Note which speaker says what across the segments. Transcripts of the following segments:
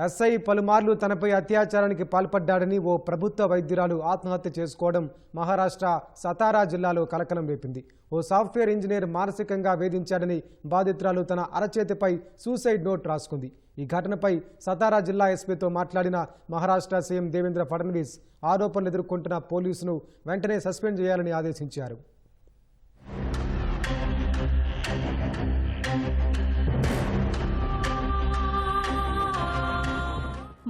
Speaker 1: SI పలుమార్లు తనపై అత్యాచారానికి పాల్పడ్డాడని ఓ ప్రభుత్వ వైద్యురాలు ఆత్మహత్య చేసుకోవడం మహారాష్ట్ర సతారా జిల్లాలో కలకలం రేపింది. ఓ సాఫ్ట్వేర్ ఇంజనీర్ మానసికంగా వేధించాడని బాధితురాలు తన అరచేతిపై సూసైడ్ నోట్ రాసుకుంది. ఈ ఘటనపై సతారా జిల్లా ఎస్పీతో మాట్లాడిన మహారాష్ట్ర సీఎం దేవేంద్ర ఫడ్నవీస్ ఆరోపణలు ఎదుర్కొంటున్న పోలీసును వెంటనే సస్పెండ్ చేయాలని ఆదేశించారు.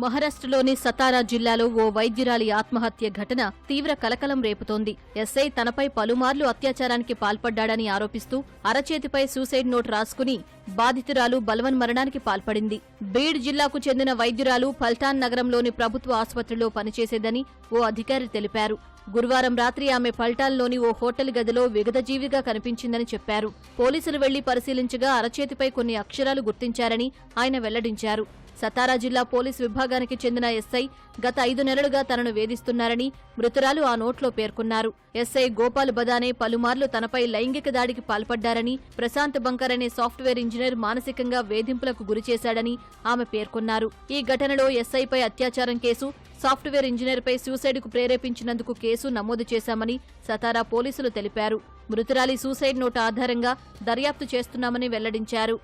Speaker 2: మహారాష్ట్రలోని సతారా జిల్లాలో ఓ వైద్యురాలి ఆత్మహత్య ఘటన తీవ్ర కలకలం రేపుతోంది. ఎస్ఐ తనపై పలుమార్లు అత్యాచారానికి పాల్పడ్డాడని ఆరోపిస్తూ అరచేతిపై సూసైడ్ నోట్ రాసుకుని బాధితురాలు బలవన్మరణానికి పాల్పడింది. బీడ్ జిల్లాకు చెందిన వైద్యురాలు ఫల్టాన్ నగరంలోని ప్రభుత్వ ఆసుపత్రిలో పనిచేసేదని ఓ అధికారి తెలిపారు. గురువారం రాత్రి ఆమె ఫల్టాన్లోని ఓ హోటల్ గదిలో విగతజీవిగా కనిపించిందని చెప్పారు. పోలీసులు వెళ్లి పరిశీలించగా అరచేతిపై కొన్ని అక్షరాలు గుర్తించారని ఆయన వెల్లడించారు. సతారా జిల్లా పోలీసు విభాగానికి చెందిన ఎస్ఐ గత 5 నెలలుగా తనను వేధిస్తున్నారని మృతురాలు ఆ నోట్లో పేర్కొన్నారు. ఎస్ఐ గోపాల్ బదానే పలుమార్లు తనపై లైంగిక దాడికి పాల్పడ్డారని, ప్రశాంత్ బంకర్ అనే సాఫ్ట్వేర్ ఇంజనీర్ మానసికంగా వేధింపులకు గురిచేశాడని ఆమె పేర్కొన్నారు. ఈ ఘటనలో ఎస్ఐపై అత్యాచారం కేసు, సాఫ్ట్వేర్ ఇంజనీర్పై సూసైడ్కు ప్రేరేపించినందుకు కేసు నమోదు చేశామని సతారా పోలీసులు తెలిపారు. మృతురాలి సూసైడ్ నోట్ ఆధారంగా దర్యాప్తు చేస్తున్నామని వెల్లడించారు.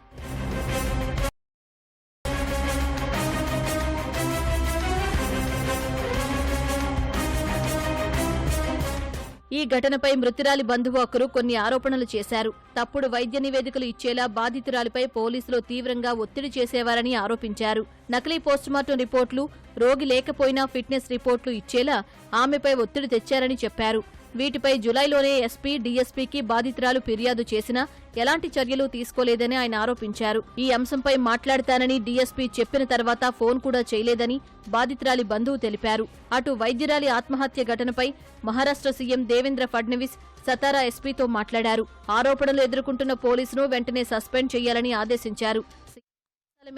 Speaker 2: ఈ ఘటనపై మృతురాలి బంధువు ఒకరు కొన్ని ఆరోపణలు చేశారు. తప్పుడు వైద్య నివేదికలు ఇచ్చేలా బాధితురాలిపై పోలీసులు తీవ్రంగా ఒత్తిడి చేసేవారని ఆరోపించారు. నకిలీ పోస్టుమార్టం రిపోర్టులు, రోగి లేకపోయినా ఫిట్నెస్ రిపోర్టులు ఇచ్చేలా ఆమెపై ఒత్తిడి తెచ్చారని చెప్పారు. వీటిపై జులైలోనే ఎస్పీ, డీఎస్పీకి బాధితురాలు ఫిర్యాదు చేసినా ఎలాంటి చర్యలు తీసుకోలేదని ఆయన ఆరోపించారు. ఈ అంశంపై మాట్లాడతానని డీఎస్పీ చెప్పిన తర్వాత ఫోన్ కూడా చేయలేదని బాధితురాలి బంధువు తెలిపారు. అటు వైద్యురాలి ఆత్మహత్య ఘటనపై మహారాష్ట్ర సీఎం దేవేంద్ర ఫడ్నవీస్ సతారా ఎస్పీతో మాట్లాడారు. ఆరోపణలు ఎదుర్కొంటున్న పోలీసును వెంటనే సస్పెండ్ చేయాలని ఆదేశించారు.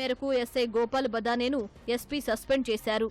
Speaker 2: మేరకు ఎస్ఐ గోపాల్ బదానేను ఎస్పీ సస్పెండ్ చేశారు.